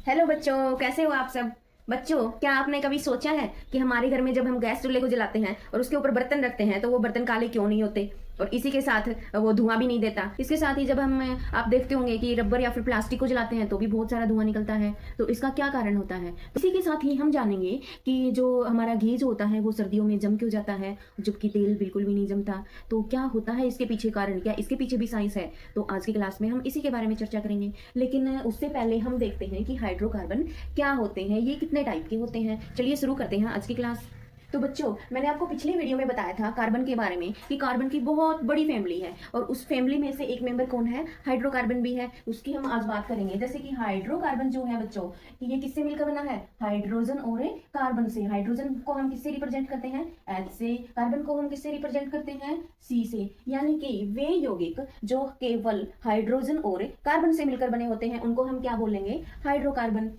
Hello बच्चों, कैसे हो आप सब। बच्चों, क्या आपने कभी सोचा है कि हमारे घर में जब हम गैस चूल्हे को जलाते हैं और उसके ऊपर बर्तन रखते हैं तो वो बर्तन काले क्यों नहीं होते, और इसी के साथ वो धुआं भी नहीं देता। इसके साथ ही जब हम आप देखते होंगे कि रबर या फिर प्लास्टिक को जलाते हैं तो भी बहुत सारा धुआं निकलता है। तो इसका क्या कारण होता है, इसी के साथ ही हम जानेंगे कि जो हमारा घी जो होता है वो सर्दियों में जम क्यों जाता है जबकि तेल बिल्कुल भी नहीं जमता। तो क्या होता है इसके पीछे कारण, क्या इसके पीछे भी साइंस है। तो आज की क्लास में हम इसी के बारे में चर्चा करेंगे। लेकिन उससे पहले हम देखते हैं कि हाइड्रोकार्बन क्या होते हैं, ये कितने टाइप के होते हैं। चलिए शुरू करते हैं आज की क्लास। तो बच्चों, मैंने आपको पिछली वीडियो में बताया था कार्बन के बारे में कि कार्बन की बहुत बड़ी फैमिली है और उस फैमिली में से एक मेंबर कौन है, हाइड्रोकार्बन भी है। उसकी हम आज बात करेंगे। जैसे कि हाइड्रोकार्बन जो है बच्चों, ये किससे मिलकर बना है, हाइड्रोजन और कार्बन से। हाइड्रोजन को हम किससे रिप्रेजेंट करते हैं, H से। कार्बन को हम किससे रिप्रेजेंट करते हैं, C से। यानी कि वे यौगिक जो केवल हाइड्रोजन और कार्बन से मिलकर बने होते हैं उनको हम क्या बोलेंगे, हाइड्रोकार्बन।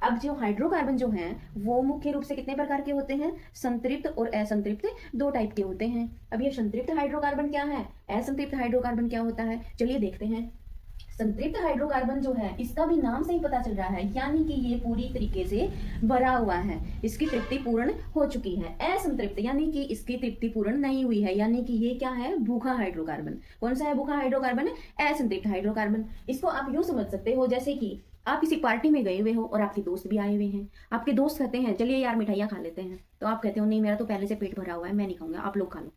अब जो हाइड्रोकार्बन जो हैं वो मुख्य रूप से कितने प्रकार के होते हैं, संतृप्त और असंतृप्त, दो टाइप के होते हैं। अब ये संतृप्त हाइड्रोकार्बन क्या है, असंतृप्त हाइड्रोकार्बन क्या होता है, चलिए देखते हैं। संतृप्त हाइड्रोकार्बन जो है इसका भी नाम से ही पता चल रहा है, यानी कि ये पूरी तरीके से भरा हुआ है, इसकी तृप्ति पूर्ण हो चुकी है। असंतृप्त यानी कि इसकी तृप्ति पूर्ण नहीं हुई है, यानी कि ये क्या है, भूखा हाइड्रोकार्बन। कौन सा है भूखा हाइड्रोकार्बन, असंतृप्त हाइड्रोकार्बन। इसको आप यूं समझ सकते हो जैसे कि आप किसी पार्टी में गए हुए हो और आपके दोस्त भी आए हुए हैं। आपके दोस्त कहते हैं चलिए यार मिठाइयाँ खा लेते हैं, तो आप कहते हो नहीं मेरा तो पहले से पेट भरा हुआ है, मैं नहीं खाऊंगा, आप लोग खा लो।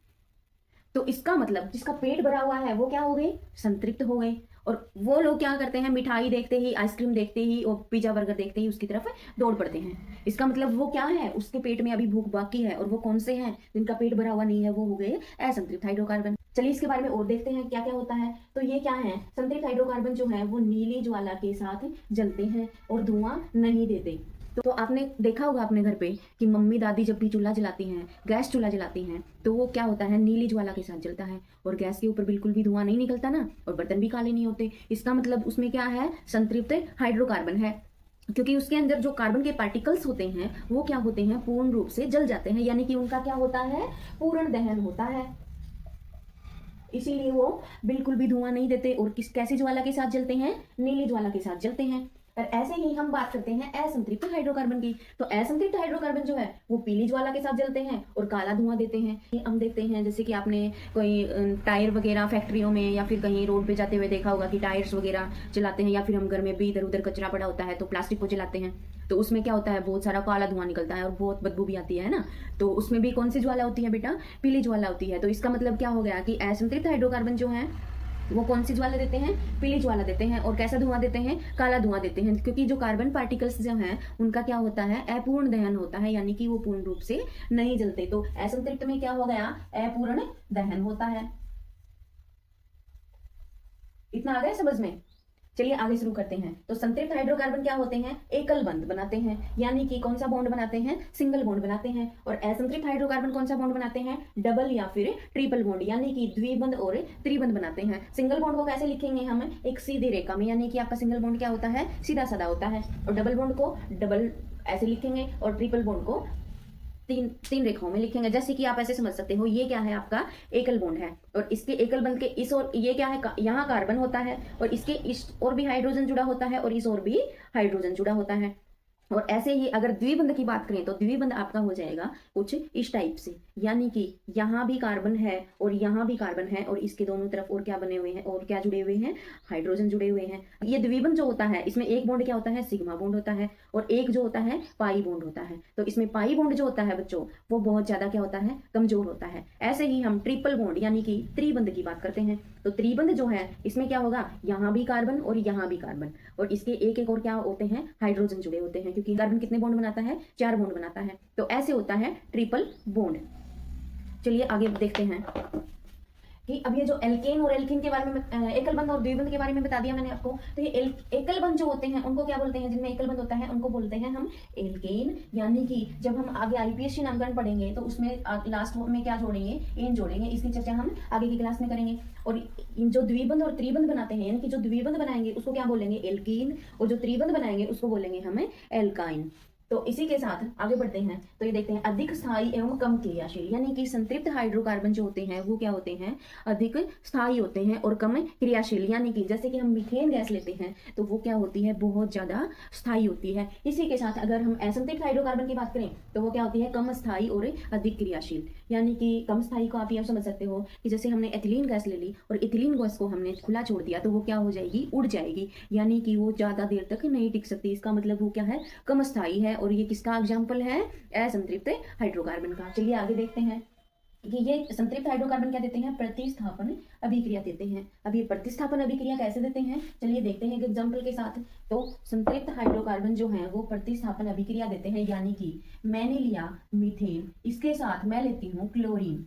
तो इसका मतलब जिसका पेट भरा हुआ है वो क्या हो गए, संतृप्त हो गए। और वो लोग क्या करते हैं, मिठाई देखते ही, आइसक्रीम देखते ही और पिज्जा बर्गर देखते ही उसकी तरफ दौड़ पड़ते हैं। इसका मतलब वो क्या है, उसके पेट में अभी भूख बाकी है। और वो कौन से हैं, जिनका पेट भरा हुआ नहीं है, वो हो गए असंतृप्त हाइड्रोकार्बन। चलिए इसके बारे में और देखते हैं क्या क्या होता है। तो ये क्या है, संतृप्त हाइड्रोकार्बन जो है वो नीली ज्वाला के साथ जलते हैं और धुआं नहीं देते। तो आपने देखा होगा अपने घर पे कि मम्मी दादी जब भी चूल्हा जलाती हैं, गैस चूल्हा जलाती हैं, तो वो क्या होता है, नीली ज्वाला के साथ जलता है और गैस के ऊपर बिल्कुल भी धुआं नहीं निकलता ना, और बर्तन भी काले नहीं होते। इसका मतलब उसमें क्या है, संतृप्त हाइड्रोकार्बन है, क्योंकि उसके अंदर जो कार्बन के पार्टिकल्स होते हैं वो क्या होते हैं, पूर्ण रूप से जल जाते हैं, यानी कि उनका क्या होता है, पूर्ण दहन होता है। इसीलिए वो बिल्कुल भी धुआं नहीं देते और कैसी ज्वाला के साथ जलते हैं, नीली ज्वाला के साथ जलते हैं। और ऐसे ही हम बात करते हैं असंतृप्त हाइड्रोकार्बन की। तो असंतृप्त हाइड्रोकार्बन जो है वो पीली ज्वाला के साथ जलते हैं और काला धुआं देते हैं। हम देखते हैं जैसे कि आपने कोई टायर वगैरह फैक्ट्रियों में या फिर कहीं रोड पे जाते हुए देखा होगा कि टायर्स वगैरह जलाते हैं, या फिर हम घर में भी इधर उधर कचरा पड़ा होता है तो प्लास्टिक को जलाते हैं, तो उसमें क्या होता है, बहुत सारा काला धुआं निकलता है और बहुत बदबू भी आती है ना। तो उसमें भी कौन सी ज्वाला होती है बेटा, पीली ज्वाला होती है। तो इसका मतलब क्या हो गया कि असंतृप्त हाइड्रोकार्बन जो है वो कौन सी ज्वाला देते हैं, पीली ज्वाला देते हैं। और कैसा धुआं देते हैं, काला धुआं देते हैं, क्योंकि जो कार्बन पार्टिकल्स जो हैं उनका क्या होता है, अपूर्ण दहन होता है, यानी कि वो पूर्ण रूप से नहीं जलते। तो असंतृप्त में क्या हो गया, अपूर्ण दहन होता है। इतना आ गया समझ में। चलिए आगे शुरू करते हैं। तो संतृप्त हाइड्रोकार्बन क्या होते हैं, एकल बंध बनाते हैं, यानी कि कौन सा बॉन्ड बनाते हैं, सिंगल बॉन्ड बनाते हैं। और असंतृप्त हाइड्रोकार्बन कौन सा बॉन्ड बनाते हैं, डबल या फिर ट्रिपल बॉन्ड, यानी कि द्विबंध और त्रिबंध बनाते हैं। सिंगल बॉन्ड को कैसे लिखेंगे हम, एक सीधी रेखा में, यानी कि आपका सिंगल बॉन्ड क्या होता है, सीधा साधा होता है। और डबल बॉन्ड को डबल ऐसे लिखेंगे और ट्रिपल बॉन्ड को तीन तीन रेखाओं में लिखेंगे। जैसे कि आप ऐसे समझ सकते हो, ये क्या है, आपका एकल बॉन्ड है और इसके एकल बंध के इस और ये क्या है, यहाँ कार्बन होता है और इसके इस और भी हाइड्रोजन जुड़ा होता है और इस और भी हाइड्रोजन जुड़ा होता है। और ऐसे ही अगर द्विबंध की बात करें तो द्विबंध आपका हो जाएगा कुछ इस टाइप से, यानी कि यहाँ भी कार्बन है और यहाँ भी कार्बन है और इसके दोनों तरफ और क्या बने हुए हैं, और क्या जुड़े हुए हैं, हाइड्रोजन जुड़े हुए हैं। ये द्विबंध जो होता है इसमें एक बॉन्ड क्या होता है, सिग्मा बॉन्ड होता है, और एक जो होता है पाई बॉन्ड होता है। तो इसमें पाई बॉन्ड जो होता है बच्चों वो बहुत ज्यादा क्या होता है, कमजोर होता है। ऐसे ही हम ट्रिपल बॉन्ड यानी कि त्रिबंध की बात करते हैं। तो त्रिबंध जो है इसमें क्या होगा, यहाँ भी कार्बन और यहाँ भी कार्बन, और इसके एक एक और क्या होते हैं, हाइड्रोजन जुड़े होते हैं, क्योंकि कार्बन कितने बॉन्ड बनाता है, 4 बॉन्ड बनाता है। तो ऐसे होता है ट्रिपल बॉन्ड। चलिए आगे देखते हैं कि अब ये जो एल्केन और एल्कीन के बारे में, एकल बंध और द्विबंध के बारे में बता दिया मैंने आपको। तो ये एकल बंध जो होते हैं उनको क्या बोलते हैं, जिनमें एकल बंध होता है उनको बोलते हैं हम एल्केन। यानी कि जब हम आगे आईपीएससी नामकरण पढ़ेंगे तो उसमें लास्ट में क्या जोड़ेंगे, इन जोड़ेंगे। इसकी चर्चा हम आगे की क्लास में करेंगे। और जो द्विबंध और त्रिबंध बनाते हैं, यानी कि जो द्विबंध बनाएंगे उसको क्या बोलेंगे, एल्कीन, और जो त्रिबंध बनाएंगे उसको बोलेंगे हमें एल्काइन। तो इसी के साथ आगे बढ़ते हैं तो ये देखते हैं अधिक स्थायी एवं कम क्रियाशील, यानी कि संतृप्त हाइड्रोकार्बन जो होते हैं वो क्या होते हैं, अधिक स्थायी होते हैं और कम क्रियाशील, यानी कि जैसे कि हम मीथेन गैस लेते हैं तो वो क्या होती है, बहुत ज्यादा स्थायी होती है। इसी के साथ अगर हम असंतृप्त हाइड्रोकार्बन की बात करें तो वो क्या होती है, कम स्थायी और अधिक क्रियाशील, यानी कि कम स्थायी को आप ये समझ सकते हो कि जैसे हमने एथिलीन गैस ले ली और एथिलीन गैस को हमने खुला छोड़ दिया तो वो क्या हो जाएगी, उड़ जाएगी, यानी कि वो ज्यादा देर तक नहीं टिक सकती। इसका मतलब वो क्या है, कम स्थायी है। और ये किसका एग्जाम्पल है, असंतृप्त हाइड्रोकार्बन का। चलिए आगे देखते हैं कि ये संतृप्त हाइड्रोकार्बन क्या देते हैं, प्रतिस्थापन अभिक्रिया देते हैं। अब ये प्रतिस्थापन अभिक्रिया कैसे देते हैं, चलिए देखते हैं एक एग्जांपल के साथ। तो संतृप्त हाइड्रोकार्बन जो है वो प्रतिस्थापन अभिक्रिया देते हैं, यानी कि मैंने लिया मीथेन, इसके साथ मैं लेती हूँ क्लोरीन।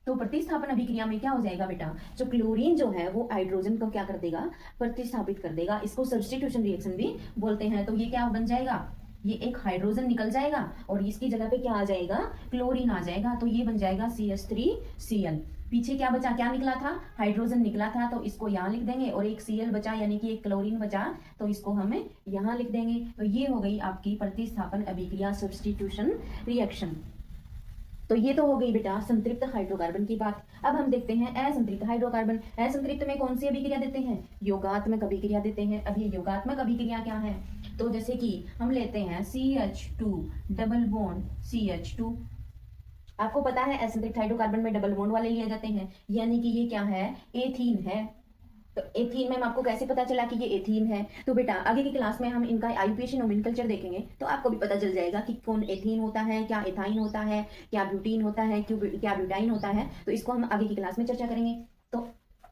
तो प्रतिस्थापन अभिक्रिया में क्या हो जाएगा बेटा, जो क्लोरीन जो है वो हाइड्रोजन को क्या कर देगा, प्रतिस्थापित कर देगा। इसको सब्स्टिट्यूशन रिएक्शन भी बोलते हैं। तो ये क्या बन जाएगा, ये एक हाइड्रोजन निकल जाएगा और इसकी जगह पे क्या आ जाएगा, क्लोरीन आ जाएगा। तो ये बन जाएगा CH3Cl। पीछे क्या बचा, क्या निकला था, हाइड्रोजन निकला था, तो इसको यहाँ लिख देंगे और एक Cl बचा, यानी कि एक क्लोरीन बचा, तो इसको हमें यहाँ लिख देंगे। तो ये हो गई आपकी प्रतिस्थापन अभिक्रिया, सब्स्टिट्यूशन रिएक्शन। तो ये तो हो गई बेटा संतृप्त हाइड्रोकार्बन की बात। अब हम देखते हैं असंतृप्त हाइड्रोकार्बन। असंतृप्त में कौन सी अभिक्रिया देते हैं, योगात्मक अभिक्रिया देते हैं। अब ये योगात्मक अभिक्रिया क्या है, तो जैसे कि हम लेते हैं CH2 डबल बॉन्ड CH2। आपको पता है असंतृप्त हाइड्रोकार्बन में डबल बॉन्ड वाले लिए जाते हैं, यानी कि ये क्या है, एथीन है। तो एथीन में आपको कैसे पता चला कि ये एथीन है, तो बेटा आगे की क्लास में हम इनका आईयूपीएसी नोमेनक्लेचर देखेंगे तो आपको भी पता चल जाएगा कि कौन एथीन होता है, क्या एथाइन होता है, क्या ब्यूटीन होता है, क्या ब्यूटाइन होता है। तो इसको हम आगे की क्लास में चर्चा करेंगे। तो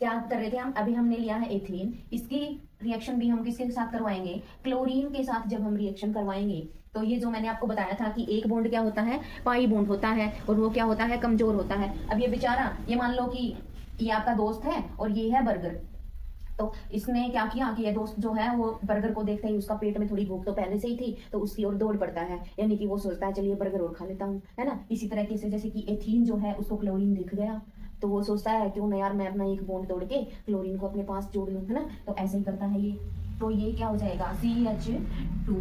क्या कर रहे थे हम, अभी हमने लिया है एथीन, इसकी रिएक्शन भी हम किसके साथ करवाएंगे, क्लोरीन के साथ जब हम रिएक्शन करवाएंगे। तो ये जो मैंने आपको बताया था कि एक बॉन्ड क्या होता है, पाई बॉन्ड होता है, और वो क्या होता है, कमजोर होता है। अब ये बेचारा, ये मान लो कि ये आपका दोस्त है और ये है बर्गर। तो इसने क्या किया कि ये दोस्त जो है वो बर्गर को देखते ही उसका पेट में थोड़ी भूख तो पहले से ही थी, तो उसकी ओर दौड़ पड़ता है, यानी कि वो सोचता है चलिए बर्गर और खा लेता हूँ, है ना। इसी तरीके से जैसे कि एथीन जो है उसको क्लोरीन दिख गया तो वो सोचता है क्यों ना यार मैं अपना एक बॉन्ड तोड़ के क्लोरीन को अपने पास जोड़ लूं, है ना। तो ऐसे ही करता है ये। तो ये क्या हो जाएगा, CH2,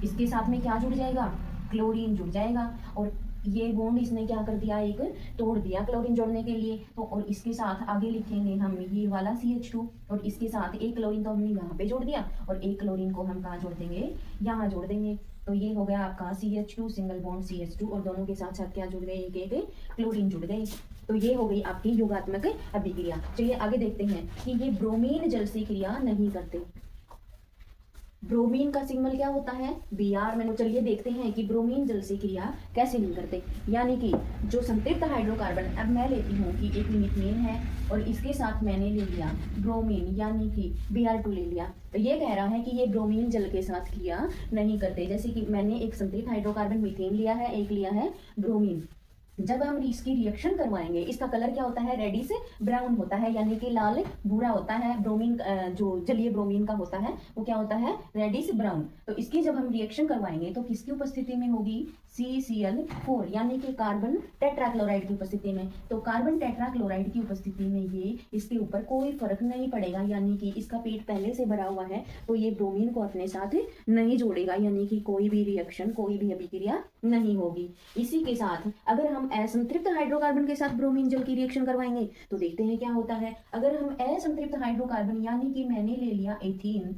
इसके साथ में क्या जुड़ जाएगा, क्लोरीन जुड़ जाएगा। और ये बॉन्ड इसने क्या कर दिया, एक तोड़ दिया क्लोरीन जोड़ने के लिए। तो और इसके साथ आगे लिखेंगे हम ये वाला CH2, और इसके साथ एक क्लोरीन तो हमने यहाँ पे जोड़ दिया और एक क्लोरीन को हम कहाँ जोड़ देंगे, यहाँ जोड़ देंगे। तो ये हो गया आपका CH2 सिंगल बॉन्ड CH2, और दोनों के साथ साथ क्या जुड़ गए, एक एक क्लोरीन जुड़ गए। तो ये हो गई आपकी योगात्मक अभिक्रिया। चलिए आगे देखते हैं कि ये ब्रोमीन जल से क्रिया नहीं करते। ब्रोमीन का सिग्नल क्या होता है, Br में। चलिए देखते हैं कि ब्रोमीन जल से क्रिया कैसे नहीं करते। यानी कि जो संतृप्त हाइड्रोकार्बन, अब मैं लेती हूँ कि एक मीथेन है और इसके साथ मैंने ले लिया ब्रोमीन, यानी कि Br2 ले लिया। तो ये कह रहा है कि ये ब्रोमीन जल के साथ क्रिया नहीं करते। जैसे कि मैंने एक संतृप्त हाइड्रोकार्बन मीथेन लिया है, एक लिया है ब्रोमीन। जब हम इसकी रिएक्शन करवाएंगे, इसका कलर क्या होता है, रेडिश ब्राउन होता है, यानी कि लाल भूरा होता है। ब्रोमीन जो जलीय ब्रोमीन का होता है वो क्या होता है, रेडिश ब्राउन। तो इसकी जब हम रिएक्शन करवाएंगे तो किसकी उपस्थिति में होगी, CCl4, यानी कि कार्बन टेट्राक्लोराइड की उपस्थिति में। तो कार्बन टेट्राक्लोराइड की उपस्थिति में ये इसके ऊपर कोई फर्क नहीं पड़ेगा, यानी कि इसका पेट पहले से भरा हुआ है तो ये ब्रोमीन को अपने साथ नहीं जोड़ेगा, यानी कि कोई भी रिएक्शन, कोई भी अभिक्रिया नहीं होगी। इसी के साथ अगर हम असंतृप्त हाइड्रोकार्बन के साथ ब्रोमीन जल की रिएक्शन करवाएंगे तो देखते हैं क्या होता है। अगर हम असंतृप्त हाइड्रोकार्बन, यानी कि मैंने ले लिया ethene,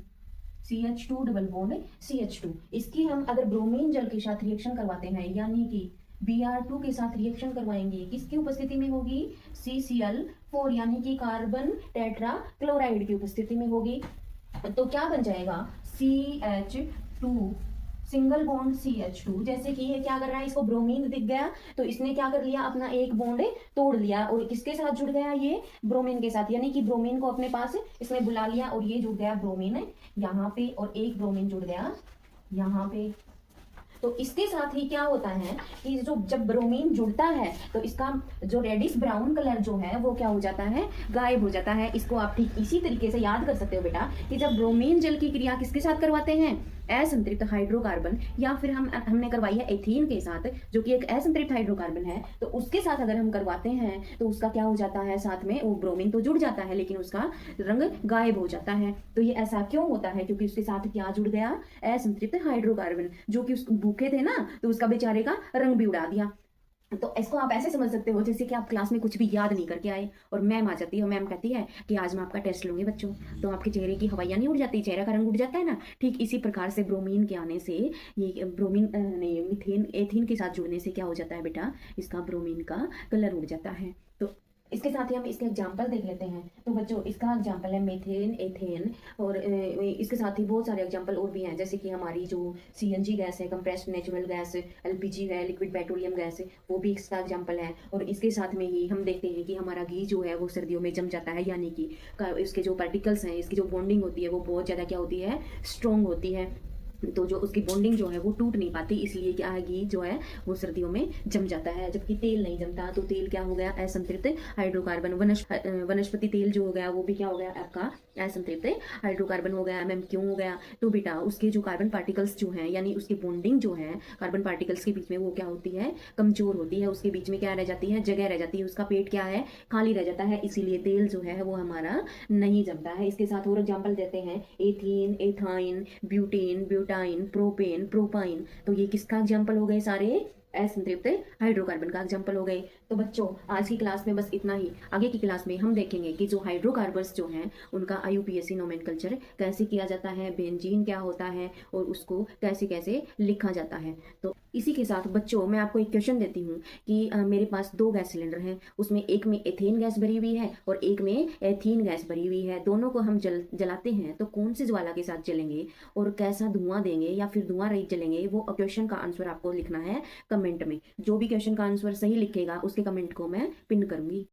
CH2 double bond CH2, इसकी हम अगर ब्रोमीन जल के साथ रिएक्शन करवाते हैं, यानी कि Br2 के साथ रिएक्शन करवाएंगे, किसकी उपस्थिति में होगी, CCl4, यानी कि कार्बन टेट्रा क्लोराइड की उपस्थिति में होगी। तो क्या बन जाएगा, CH2 सिंगल बॉन्ड CH2। जैसे कि ये क्या कर रहा है, इसको ब्रोमीन दिख गया तो इसने क्या कर लिया, अपना एक बॉन्ड तोड़ लिया और किसके साथ जुड़ गया, ये ब्रोमीन के साथ, यानी कि ब्रोमीन को अपने पास इसने बुला लिया और ये जुड़ गया ब्रोमीन यहाँ पे, और एक ब्रोमीन जुड़ गया यहाँ पे। तो इसके साथ ही क्या होता है कि जो जब ब्रोमीन जुड़ता है तो इसका जो रेडिश ब्राउन कलर जो है वो क्या हो जाता है, गायब हो जाता है। इसको आप ठीक इसी तरीके से याद कर सकते हो बेटा कि जब ब्रोमीन जल की क्रिया किसके साथ करवाते हैं, असंतृप्त हाइड्रोकार्बन, या फिर हमने करवाई है एथीन के साथ, जो कि एक असंतृप्त हाइड्रोकार्बन है, तो उसके साथ अगर हम करवाते हैं तो उसका क्या हो जाता है, साथ में वो ब्रोमीन तो जुड़ जाता है लेकिन उसका रंग गायब हो जाता है। तो ये ऐसा क्यों होता है? क्योंकि उसके साथ क्या जुड़ गया? असंतृप्त हाइड्रोकार्बन, जो कि उस भूखे थे ना, तो उसका बेचारे का रंग भी उड़ा दिया। तो इसको आप ऐसे समझ सकते हो जैसे कि आप क्लास में कुछ भी याद नहीं करके आए और मैम आ जाती है और मैम कहती है कि आज मैं आपका टेस्ट लूंगी बच्चों, तो आपके चेहरे की हवाइयाँ नहीं उड़ जाती, चेहरे का रंग उड़ जाता है ना। ठीक इसी प्रकार से ब्रोमीन के आने से, ये ब्रोमीन नहीं, मीथेन एथीन के साथ जुड़ने से क्या हो जाता है बेटा, इसका ब्रोमीन का कलर उड़ जाता है। तो इसके साथ ही हम इसके एग्जाम्पल देख लेते हैं। तो बच्चों इसका एग्जाम्पल है मीथेन, एथेन, और इसके साथ ही बहुत सारे एग्जाम्पल और भी हैं, जैसे कि हमारी जो सीएनजी गैस है, कंप्रेस्ड नेचुरल गैस, एलपीजी है, लिक्विड पेट्रोलियम गैस है, वो भी इसका एग्जाम्पल है। और इसके साथ में ही हम देखते हैं कि हमारा घी जो है वो सर्दियों में जम जाता है, यानी कि इसके जो पार्टिकल्स हैं, इसकी जो बॉन्डिंग होती है वो बहुत ज़्यादा क्या होती है, स्ट्रॉन्ग होती है। तो जो उसकी बॉन्डिंग जो है वो टूट नहीं पाती, इसलिए क्या है, घी जो है वो सर्दियों में जम जाता है, जबकि तेल नहीं जमता। तो तेल क्या हो गया, असंतृप्त हाइड्रोकार्बन। वनस्पति तेल जो हो गया वो भी क्या हो गया आपका, असंतृप्त हाइड्रोकार्बन हो गया। मैम क्यों हो गया? तो बेटा उसके जो कार्बन पार्टिकल्स जो हैं, यानी उसकी बॉन्डिंग जो है कार्बन पार्टिकल्स के बीच में, वो क्या होती है, कमजोर होती है। उसके बीच में क्या रह जाती है, जगह रह जाती है, उसका पेट क्या है, खाली रह जाता है, इसीलिए तेल जो है वो हमारा नहीं जमता है। इसके साथ और एग्जाम्पल देते हैं, ethene, ethyne, butane, butyne, propane, propyne. तो ये किसका एग्जाम्पल हो गए, सारे असंतृप्त हाइड्रोकार्बन का एग्जाम्पल हो गए। तो बच्चों आज की क्लास में बस इतना ही। आगे की क्लास में हम देखेंगे कि जो हाइड्रोकार्बन्स जो हैं उनका IUPAC नोमेनक्लेचर कैसे किया जाता है, बेंजीन क्या होता है और उसको कैसे कैसे लिखा जाता है। तो इसी के साथ बच्चों मैं आपको एक क्वेश्चन देती हूँ कि मेरे पास 2 गैस सिलेंडर हैं, उसमें एक में एथेन गैस भरी हुई है और एक में एथीन गैस भरी हुई है। दोनों को हम जलाते हैं तो कौन से ज्वाला के साथ जलेंगे और कैसा धुआं देंगे या फिर धुआं रहित जलेंगे, वो क्वेश्चन का आंसर आपको लिखना है कमेंट में। जो भी क्वेश्चन का आंसर सही लिखेगा उसके कमेंट को मैं पिन करूंगी।